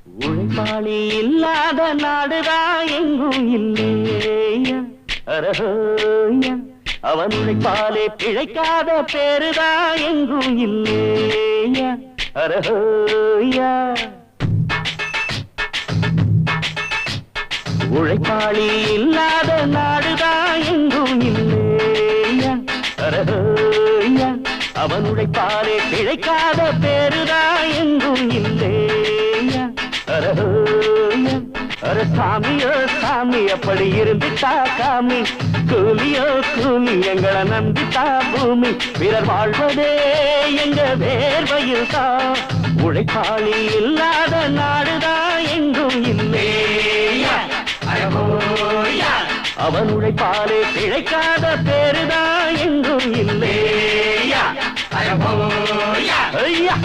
உழைப்பாளி இல்லாத நாடுதான் எங்கும் இல்லையா அரஹோயா அவன் உழைப்பாலே பிழைக்காத பேருதான் எங்கும் இல்லையா அரஹோயா உழைப்பாளி இல்லாத நாடுதான் எங்கும் இல்லையா அரஹோயா அவன் உழைப்பாலே பிழைக்காத பேருதான் எங்கும் இல்லையா அரஹோயா அர சாமியோ சாமி அப்படி இருந்துட்டா காமி கூலியோ கூலி எங்களை நம்பிட்டா பூமி பிறர் வாழ்வதே எங்க வேர்வையில் தான் உழைப்பாளி இல்லாத நாடுதான் எங்கும் இல்லையா அவன் உழைப்பாலே பிழைக்காத பேருதான் எங்கும் இல்லையா ஐயா